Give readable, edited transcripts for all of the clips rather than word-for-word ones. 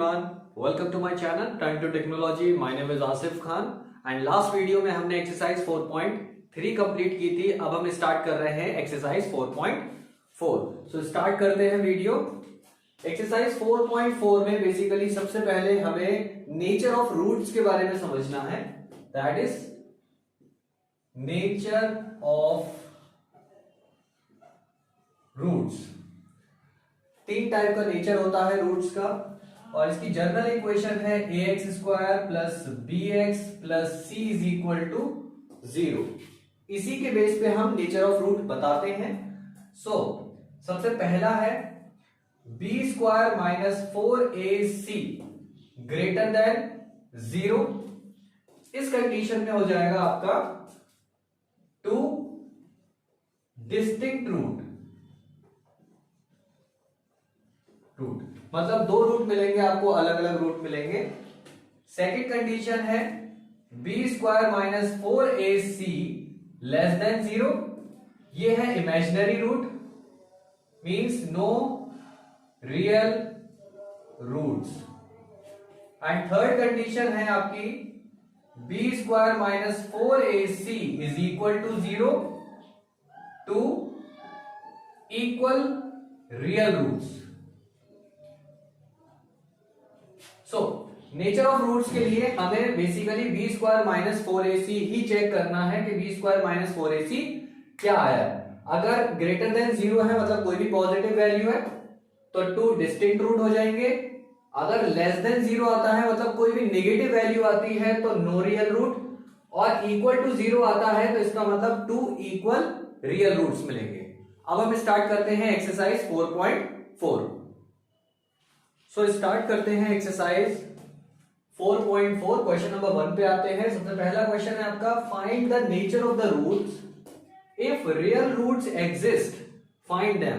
everyone, welcome to my channel Time to Technology. My name is Asif Khan and last video में हमने exercise 4.3 complete की थी. अब हम स्टार्ट कर रहे हैं एक्सरसाइज 4.4. सो स्टार्ट करते हैं वीडियो. एक्सरसाइज 4.4 में बेसिकली सबसे पहले हमें नेचर ऑफ रूट्स के बारे में समझना है. That is nature of roots. तीन टाइप का नेचर होता है रूट्स का और इसकी जनरल इक्वेशन है ax square plus bx plus c is equal to 0. इसी के बेस पे हम नेचर ऑफ रूट बताते हैं. सबसे पहला है b square minus 4ac greater than 0. इस कंडीशन में हो जाएगा आपका टू डिस्टिंक्ट रूट. मतलब दो रूट मिलेंगे आपको, अलग अलग रूट मिलेंगे. सेकंड कंडीशन है b square minus 4ac less than 0. ये है imaginary root, means no real roots. And third condition है आपकी b square minus 4ac is equal to 0 two equal real roots. Nature of roots के लिए हमें basically b square minus 4ac ही check करना है कि b स्क्वायर माइनस 4ac क्या आया है. अगर ग्रेटर देन 0 है मतलब कोई भी पॉजिटिव वैल्यू है तो टू डिस्टिंक्ट रूट हो जाएंगे. अगर लेस देन 0 आता है मतलब कोई भी नेगेटिव वैल्यू आती है तो नो रियल रूट, और इक्वल टू 0 आता है तो इसका मतलब टू इक्वल रियल रूट्स मिलेंगे. अब हम स्टार्ट करते हैं एक्सरसाइज 4.4. स्टार्ट करते हैं एक्सरसाइज 4.4. क्वेश्चन नंबर 1 पे आते हैं. सबसे पहला क्वेश्चन है आपका find the nature of the roots if real roots exist find them.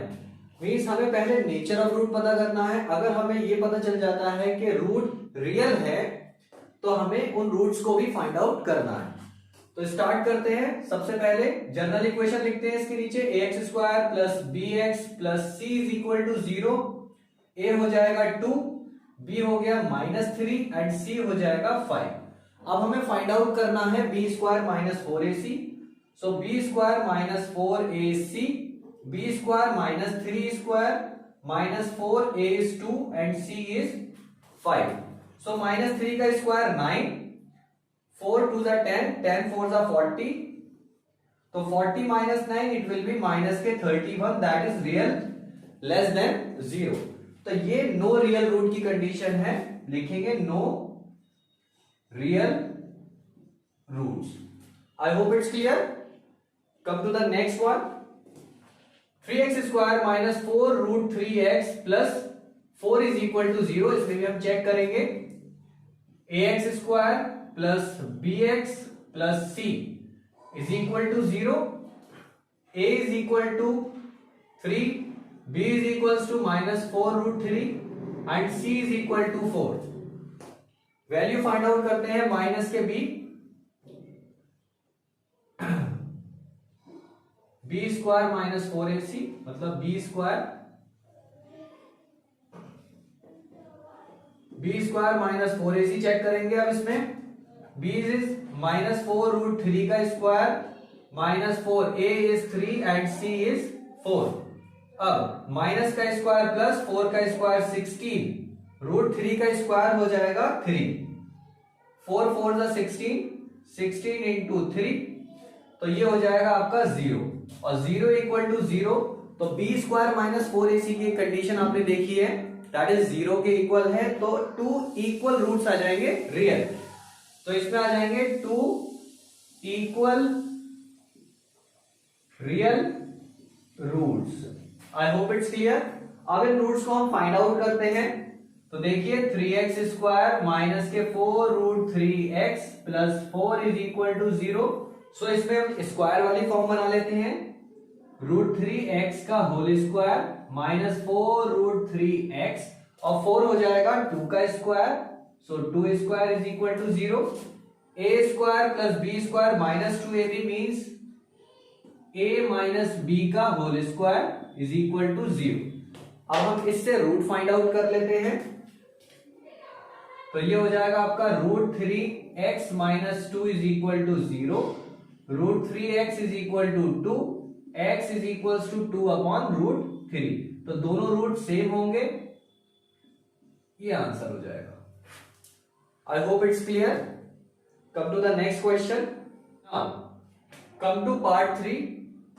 Means हमें पहले नेचर ऑफ रूट पता करना है. अगर हमें ये पता चल जाता है कि रूट रियल है तो हमें उन रूट्स को भी फाइंड आउट करना है. तो स्टार्ट करते हैं. सबसे पहले जनरल इक्वेशन लिखते हैं इसके नीचे ax square plus bx plus c is equal to 0. a हो जाएगा 2, b हो गया -3 एंड c हो जाएगा 5. अब हमें फाइंड आउट करना है b square minus 4ac. So b square minus 4ac, b square minus 3 square minus 4a is 2 and c is 5. सो -3 का स्क्वायर 9, 4 2 जा 10, 10 4 जा 40. तो 40 minus 9 it will be minus के 31. That is real less than 0. तो ये no real root की condition है. लिखेंगे no real roots. I hope it's clear. Come to the next one. 3x square minus 4 root 3x plus 4 is equal to 0. इसमें भी हम चेक करेंगे ax square plus bx plus c is equal to 0. a is equal to 3, b is equals to minus 4 root 3 and c is equal to 4. Value find out करते हैं minus के b. b square minus 4ac मतलब b square minus 4ac check करेंगे. अब इसमें b is minus 4 root 3 का square minus 4, a is 3 and c is 4. अब minus का स्क्वायर प्लस 4 का स्क्वायर 16, रूट 3 का स्क्वायर हो जाएगा 3. 4 4 जा 16, 16 इंटू 3 तो ये हो जाएगा आपका 0 और 0 इक्वल टू 0. तो b स्क्वायर माइनस 4ac की कंडीशन आपने देखी है, दैट इज 0 के इक्वल है. तो टू इक्वल रूट्स आ जाएंगे रियल. तो इसमें आ जाएंगे two equal real roots. I hope it's clear. अब इन रूट्स को हम फाइंड आउट करते हैं. तो देखिए 3x स्क्वायर माइनस के 4 root 3x plus 4 is equal to 0. So इसमें हम स्क्वायर वाली फॉर्म बना लेते हैं. रूट 3x का whole square minus 4 root 3x और 4 हो जाएगा 2 का square. So 2 square is equal to 0. a square plus b square minus 2ab means a minus b का whole square is equal to 0. अब हम इससे रूट फाइंड आउट कर लेते हैं. तो ये हो जाएगा आपका √3x minus 2 is equal to 0, √3x is equal to 2, x is equal to 2 upon √3। तो दोनों रूट सेम होंगे, ये आंसर हो जाएगा। I hope it's clear. Come to the next question. Come to part 3।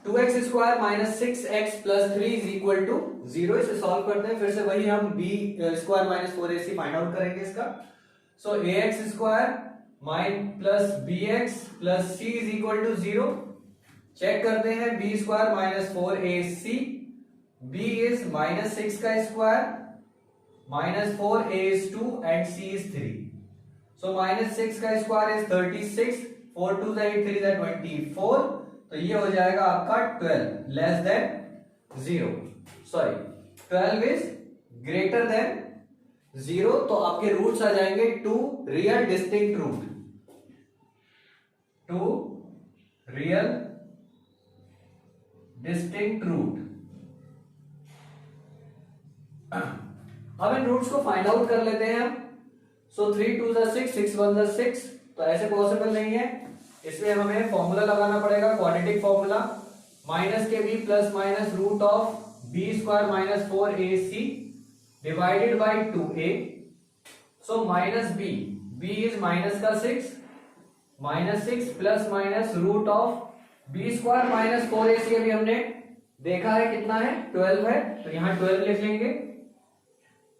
2x square minus 6x plus 3 is equal to 0। इसे solve करते हैं, फिर से वही हम b square minus 4ac find out करेंगे इसका। सो ax स्क्वायर माइन plus bx plus c is equal to 0। Check करते हैं, b square minus 4ac, b is minus 6 का square minus 4a is 2 and c is 3। so minus 6 का square is 36, 4 2 8 3 24। तो ये हो जाएगा आपका 12 less than 0, sorry 12 is greater than 0। तो आपके रूट्स आ जाएंगे 2 real distinct root, 2 real distinct root. अब इन रूट्स को फाइंड आउट कर लेते हैं हम। सो 3 2 6, 6 1 6। तो ऐसे पॉसिबल नहीं है, इसलिए हमें फॉर्मूला लगाना पड़ेगा, क्वाड्रेटिक फॉर्मूला। माइनस के b plus minus root of b square minus 4ac divided by 2a। So minus b, b is minus का 6, minus 6 plus minus root of b square minus 4ac। अभी हमने देखा है कितना है, 12 है, तो यहां 12 लिख लेंगे,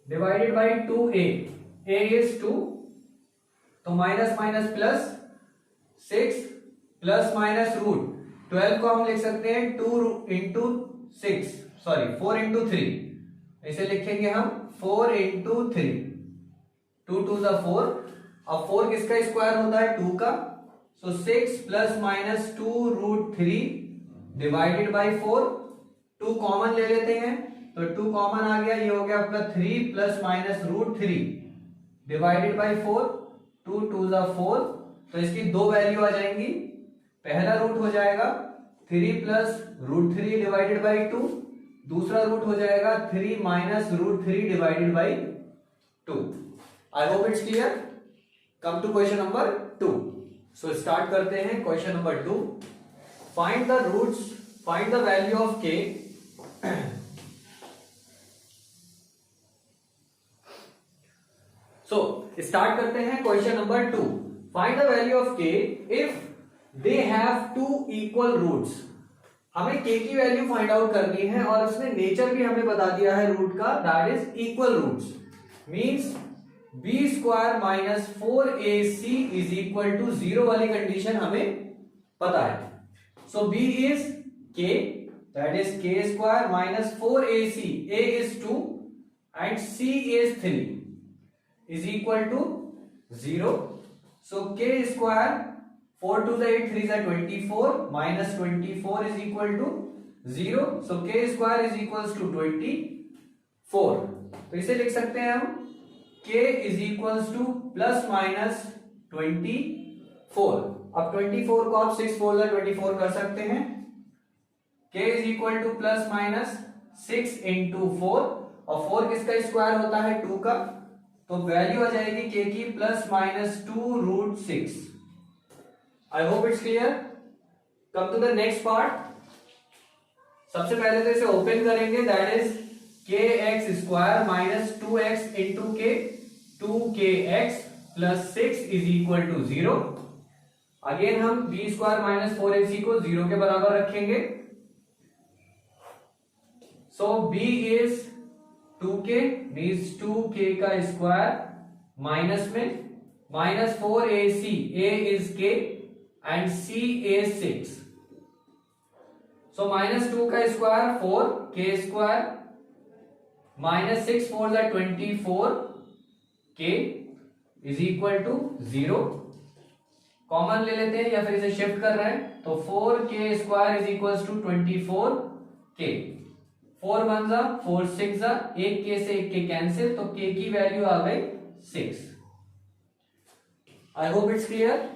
divided by 2a, a is 2, तो minus minus plus 6 plus minus root 12 को हम लिख सकते हैं 2 इंटू 6, सॉरी 4 इंटू 3। इसे लिखेंगे हम 4 इंटू 3, 2 2 4। अब 4 किसका स्क्वायर होता है, 2 का। So 6 plus minus 2 root 3 divided by 4। 2 common ले लेते हैं, तो 2 कॉमन आ गया, ये हो गया आपका 3 plus minus root 3 divided by 4, 2 2 4। तो इसकी दो वैल्यू आ जाएंगी। पहला रूट हो जाएगा 3 प्लस रूट 3 डिवाइडेड बाई 2, दूसरा रूट हो जाएगा 3 minus root 3 divided by 2। I hope it's clear. Come to question number 2। So start करते हैं question number 2। Find the roots, find the value of k। So start करते हैं question number 2। Find the value of k if they have 2 equal roots. हमें k की value find out करनी है और उसने नेचर भी हमें बता दिया है रूट का, that is equal roots. Means b square minus 4ac is equal to 0 वाली कंडीशन हमें पता है। So b is k, that is k square minus 4ac, a is 2 and c is 3 is equal to 0। So k square 4 2 8 3 24 minus 24 is equal to 0. So k square is equals to 24. तो इसे लिख सकते हैं हम k is equals to plus minus 24। अब 24 को आप 6 4 24 कर सकते हैं। k is equal to plus minus 6 into 4, और 4 किसका स्क्वायर होता है, 2 का। तो वैल्यू आ जाएगी k की plus minus 2 root 6। I hope it's clear. Come to the next part. सबसे पहले तो इसे ओपन करेंगे, that is kx square minus 2x into k, 2kx plus 6 is equal to 0। Again हम b स्क्वायर माइनस 4ac को 0 के बराबर रखेंगे। सो b is 2k means 2k का स्क्वायर माइनस में minus 4ac, a is k and c is 6। So minus 2 का square 4, k square minus 6 4 24, k is equal to 0। Common ले लेते हैं या फिर इसे शिफ्ट कर रहे हैं, तो 4k square is equal to 24k। 4 1 जा 4 6 जा, एक k से एक k कैंसिल, तो k की वैल्यू आ गई 6। I hope it's clear.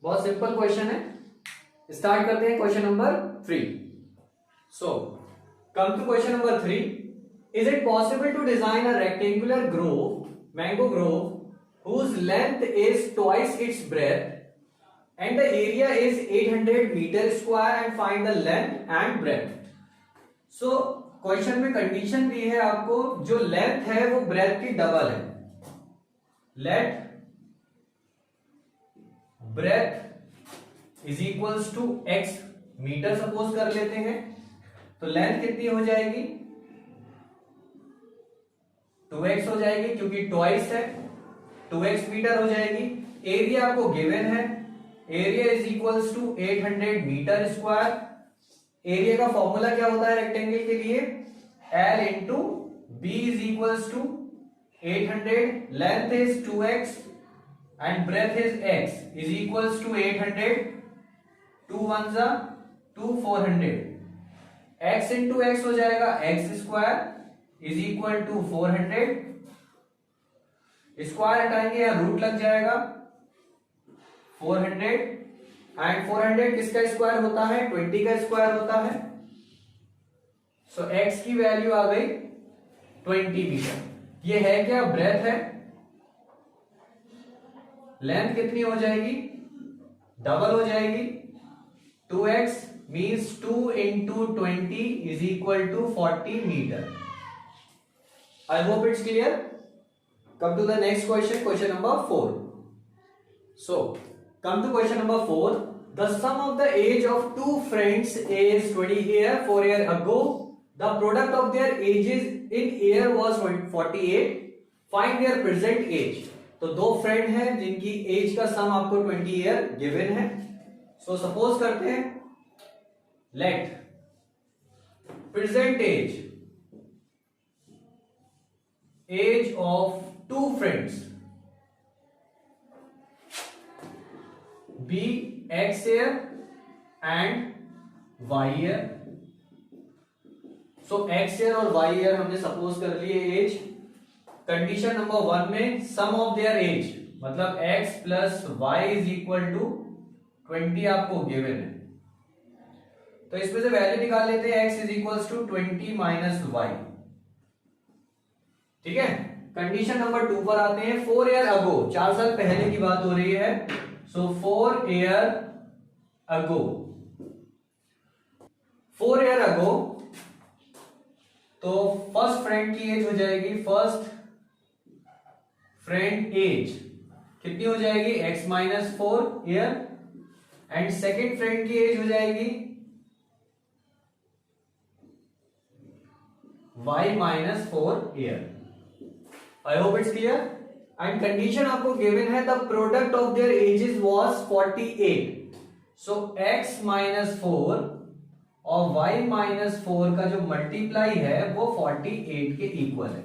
बहुत सिंपल क्वेश्चन है। स्टार्ट करते हैं question number 3। So come to question number 3। Is it possible to design a rectangular grove, mango grove whose length is twice its breadth and the area is 800 meter square and find the length and breadth. So question में condition दी है आपको, जो length है वो breath की double है. Let breadth is equals to x metre suppose कर लेते हैं. तो लेंथ कितनी हो जाएगी? 2x हो जाएगी क्योंकि ट्वाइस है. 2x मीटर हो जाएगी. एरिया आपको गिवन है, area is equals to 800 metre square. Area का फॉर्मूला क्या होता है रेक्टेंगल के लिए? L into b is equals to 800. Length is 2x and breadth is x is equals to 800. 2 1 जा 2 400. x इंटू एक्स हो जाएगा x square is equal to 400. Square हटाएंगे या रूट लग जाएगा 400. एंड 400 किसका स्क्वायर होता है? 20 का स्क्वायर होता है. सो x की वैल्यू आ गई 20 मीटर. ये है क्या? ब्रेथ है. लेंथ कितनी हो जाएगी? डबल हो जाएगी. 2x means 2 into 20 is equal to 40 metre. I hope it's clear. Come to the next question, question number 4. So come to question number 4. The sum of the age of two friends is 20 year 4 year ago. The product of their ages in year was 48. Find their present age. तो दो friend हैं जिनकी as का सम आपको 20 year given है. सो suppose करते हैं let present age of two friends be x year and y year. So x year और y year हमने सपोज कर लिए एज. कंडीशन नंबर 1 में सम ऑफ देयर एज मतलब x plus y is equal to 20 आपको given है. तो इसमें से वैल्यू निकाल लेते हैं. x is equal to 20 minus y. ठीक है. कंडीशन नंबर 2 पर आते हैं. 4 ईयर अगो, 4 साल पहले की बात हो रही है. So 4 year ago. 4 year ago तो फर्स्ट फ्रेंड की एज हो जाएगी, फर्स्ट फ्रेंड एज कितनी हो जाएगी? x minus 4 year. And second friend की एज हो जाएगी y minus 4 year. I hope it's clear. And condition आपको गिवन है the product of their edges was 48. So x minus 4 और y माइनस 4 का जो मल्टीप्लाई है वो 48 के इक्वल है.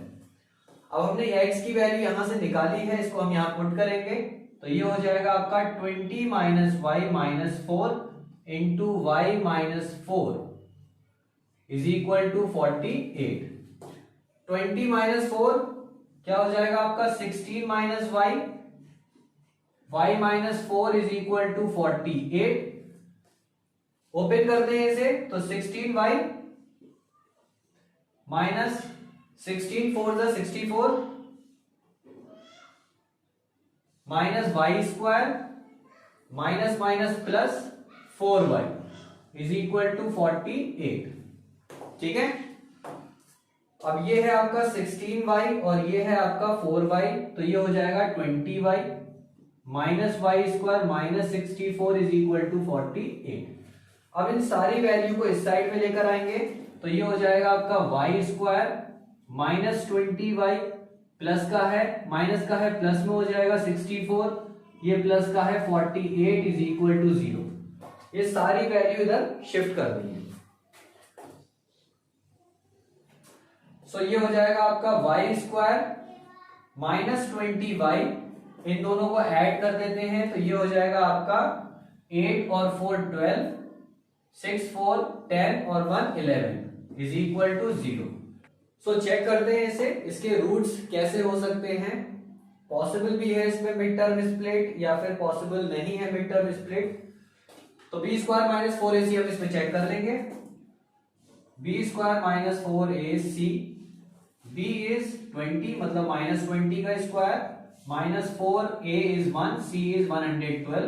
अब हमने x की वैल्यू यहां से निकाली है, इसको हम यहां पुट करेंगे तो ये हो जाएगा आपका 20 minus y minus 4 into y minus 4 is equal to 48. 20 minus 4 क्या हो जाएगा आपका? 16 minus y. y minus 4 is equal to 48. Open करते हैं इसे तो 16y माइनस 16 4 जा 64 minus y square minus minus plus 4y is equal to 48. ठीक है. अब ये है आपका 16y और ये है आपका 4y. तो ये हो जाएगा 20y minus y square minus 64 is equal to 48. अब इन सारी वैल्यू को इस साइड में लेकर आएंगे तो ये हो जाएगा आपका Y square minus 20y plus का है माइनस का है प्लस में हो जाएगा 64. ये प्लस का है 48 इज इक्वल टू 0. ये सारी वैल्यू इधर शिफ्ट कर दी है. सो ये हो जाएगा आपका वाई स्क्वायर माइनस 20y. इन दोनों को ऐड कर देते हैं तो ये हो जाएगा आपका 8 और 4 12 6 4 10 और 1 11 is equal to 0. So check करते हैं इसे, इसके रूट्स कैसे हो सकते हैं. पॉसिबल भी है इसमें मिड टर्म स्प्लिट या फिर पॉसिबल नहीं है मिड टर्म स्प्लिट. तो बी स्क्वायर माइनस 4ac हम इसमें चेक कर लेंगे. B square minus 4ac, b is 20 मतलब माइनस 20 का square -4 a is 1, c is 112,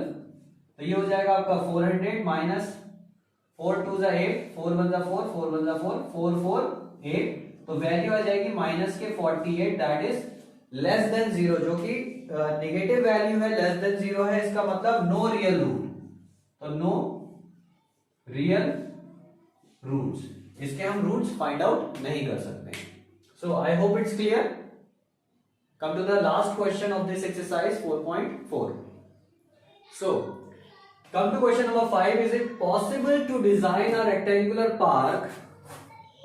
तो ये हो जाएगा आपका 400 माइनस 4 2 जा 8, 4 1 जा 4, 4 1 जा 4, 4 4 8, तो वैल्यू आ जाएगी माइनस के 48, दैट इज लेस देन 0, जो कि नेगेटिव वैल्यू है, लेस देन 0 है, इसका मतलब नो रियल रूट, तो नो रियल रूट्स, इसके हम रूट्स फाइंड आउट नहीं कर सकते। So I hope it's clear. Come to the last question of this exercise 4.4. So, come to question number 5. Is it possible to design a rectangular park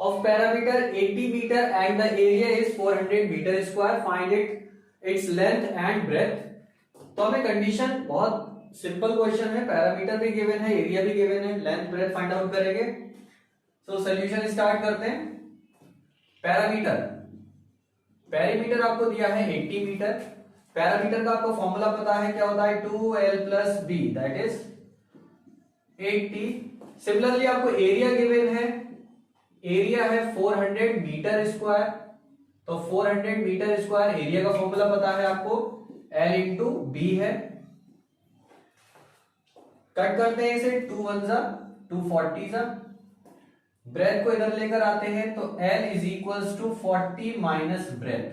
of parameter 80 meter and the area is 400 meter square? Find its length and breadth. तो हमें condition बहुत simple question है, parameter भी given है, area भी given है, length breadth find out करेंगे। So solution start करते हैं। पैरामीटर आपको दिया है 80 मीटर। पैरामीटर का आपको फॉर्मूला पता है, क्या होता है, 2l + b, that is 80। Similarly आपको एरिया गिवन है, एरिया है 400 मीटर स्क्वायर, तो 400 मीटर स्क्वायर एरिया का फॉर्मूला पता है आपको, l × b है। कट करते हैं इसे, 2 1 जा 240 जा, ब्रेथ को इधर लेकर आते हैं, तो L = 40 माइनस ब्रेथ।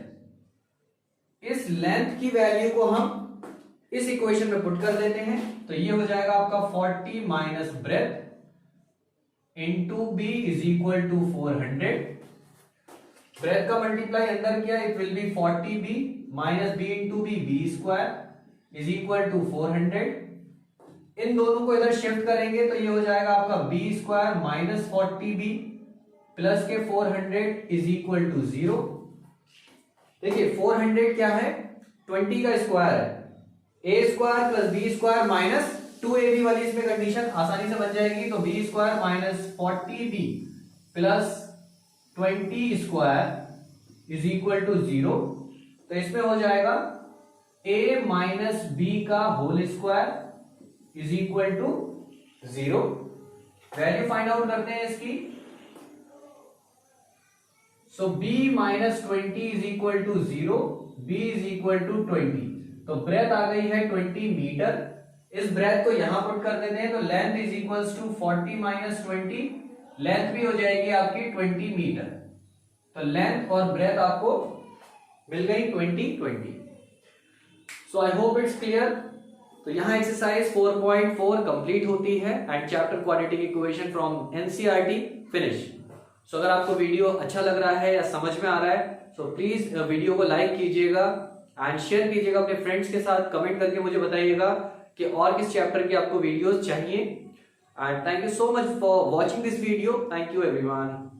इस लेंथ की वैल्यू को हम इस इक्वेशन में पुट कर देते हैं, तो ये हो जाएगा आपका 40 minus breadth into b = 400। Breadth का मल्टीप्लाई अंदर किया, it will be 40b minus b into b, b² = 400। इन दोनों को इधर शिफ्ट करेंगे, तो ये हो जाएगा आपका b² माइनस 40b प्लस के 400 = 0। देखिए 400 क्या है, 20 का स्क्वायर है, a² + b² माइनस 2ab वाली इसमें कंडीशन आसानी से बन जाएगी, तो b² माइनस 40b प्लस 20² = 0। तो इसमें हो जाएगा a माइनस b का whole square = 0। Value find out करते हैं इसकी। सो b - 20 = 0, b = 20, तो ब्रेथ आ गई है 20 मीटर। इस ब्रेथ को यहां पुट कर देते हैं, तो लेंथ = 40 - 20, लेंथ भी हो जाएगी आपकी 20 मीटर, तो लेंथ और ब्रेथ आपको मिल गई 20 so I hope it's clear. तो यहां एक्सरसाइज 4.4 कंप्लीट होती है and chapter quadratic equation from NCERT finish. So अगर आपको वीडियो अच्छा लग रहा है या समझ में आ रहा है, सो प्लीज वीडियो को लाइक कीजिएगा एंड शेयर कीजिएगा अपने फ्रेंड्स के साथ। कमेंट करके मुझे बताइएगा कि और किस चैप्टर की आपको वीडियोस चाहिए। And thank you so much for watching this video. Thank you everyone.